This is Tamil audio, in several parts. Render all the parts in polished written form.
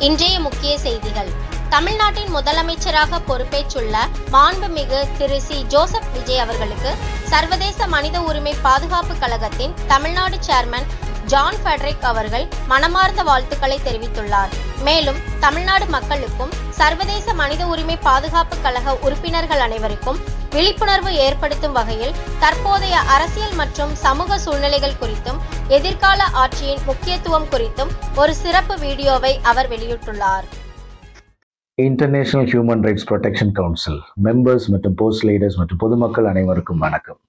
இன்றைய முக்கிய செய்திகள். தமிழ்நாட்டின் முதலமைச்சராக பொறுப்பேற்றுள்ள மாண்புமிகு திரு சி. ஜோசப் விஜய் அவர்களுக்கு சர்வதேச மனித உரிமை பாதுகாப்பு கழகத்தின் தமிழ்நாடு சேர்மன் ஜான் ஃபெடரிக் அவர்கள் மனமார்ந்த வாழ்த்துக்களை தெரிவித்துள்ளார். மேலும் தமிழ்நாடு மக்களுக்கும் சர்வதேச மனித உரிமை பாதுகாப்பு கழக உறுப்பினர்கள் அனைவருக்கும் விழிப்புணர்வு ஏற்படுத்தும் வகையில் தற்போதைய அரசியல் மற்றும் சமூக சூழ்நிலைகள் குறித்தும் எதிர்கால ஆட்சியின் முக்கியத்துவம் குறித்தும் ஒரு சிறப்பு வீடியோவை அவர் வெளியிட்டுள்ளார். International human rights protection council members மற்றும் போஸ்ட் லீடர்ஸ் மற்றும் பொதுமக்கள் அனைவருக்கும் வணக்கம்.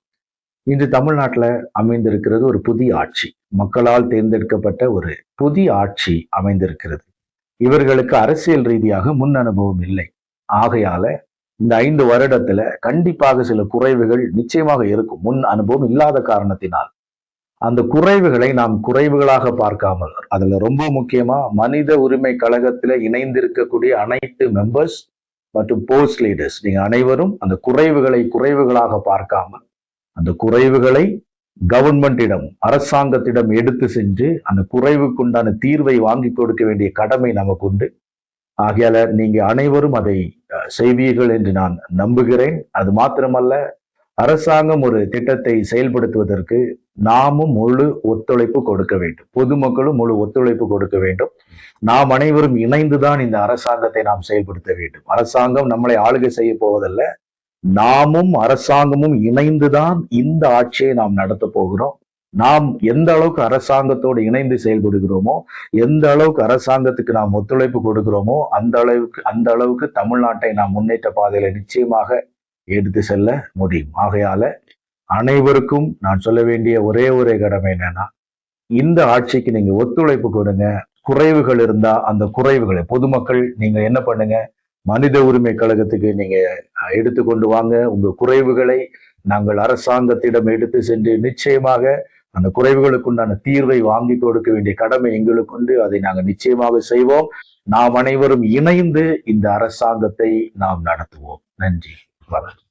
இன்று தமிழ்நாட்டில் அமைந்திருக்கிறது ஒரு புதிய ஆட்சி. மக்களால் தேர்ந்தெடுக்கப்பட்ட ஒரு புதிய ஆட்சி அமைந்திருக்கிறது. இவர்களுக்கு அரசியல் ரீதியாக முன் அனுபவம் இல்லை. ஆகையால இந்த 5 வருடத்துல கண்டிப்பாக சில குறைவுகள் நிச்சயமாக இருக்கும். முன் அனுபவம் இல்லாத காரணத்தினால் அந்த குறைவுகளை நாம் குறைவுகளாக பார்க்காமல், அதுல ரொம்ப முக்கியமா மனித உரிமை கழகத்துல இணைந்திருக்கக்கூடிய அனைத்து மெம்பர்ஸ் மற்றும் போஸ்ட் லீடர்ஸ், நீங்க அனைவரும் அந்த குறைவுகளை குறைவுகளாக பார்க்காமல் அந்த குறைவுகளை கவர்மெண்டிடம், அரசாங்கத்திடம் எடுத்து சென்று அந்த குறைவுக்குண்டான தீர்வை வாங்கி கொடுக்க வேண்டிய கடமை நமக்கு உண்டு. ஆகையால நீங்க அனைவரும் அதை செய்வீர்கள் என்று நான் நம்புகிறேன். அது மாத்திரமல்ல, அரசாங்கம் ஒரு திட்டத்தை செயல்படுத்துவதற்கு நாமும் முழு ஒத்துழைப்பு கொடுக்க வேண்டும், பொதுமக்களும் முழு ஒத்துழைப்பு கொடுக்க வேண்டும். நாம் அனைவரும் இணைந்துதான் இந்த அரசாங்கத்தை நாம் செயல்படுத்த வேண்டும். அரசாங்கம் நம்மளை ஆளுகை செய்ய போவதல்ல, நாமும் அரசாங்கமும் இணைந்துதான் இந்த ஆட்சியை நாம் நடத்த போகிறோம். நாம் எந்த அளவுக்கு அரசாங்கத்தோடு இணைந்து செயல்படுகிறோமோ, எந்த அளவுக்கு அரசாங்கத்துக்கு நாம் ஒத்துழைப்பு கொடுக்கிறோமோ அந்த அளவுக்கு தமிழ்நாட்டை நாம் முன்னேற்ற பாதையில நிச்சயமாக எடுத்து செல்ல முடியும். ஆகையால அனைவருக்கும் நான் சொல்ல வேண்டிய ஒரே கடமை என்னன்னா, இந்த ஆட்சிக்கு நீங்க ஒத்துழைப்பு கொடுங்க. குறைவுகள் இருந்தா அந்த குறைவுகளை பொதுமக்கள் நீங்க என்ன பண்ணுங்க, மனித உரிமை கழகத்துக்கு நீங்க எடுத்து கொண்டு வாங்க. உங்க குறைவுகளை நாங்கள் அரசாங்கத்திடம் எடுத்து சென்று நிச்சயமாக அந்த குறைவுகளுக்குண்டான தீர்வை வாங்கி கொடுக்க வேண்டிய கடமை எங்களுக்கு உண்டு. அதை நாங்கள் நிச்சயமாக செய்வோம். நாம் அனைவரும் இணைந்து இந்த அரசாங்கத்தை நாம் நடத்துவோம். நன்றி. வணக்கம்.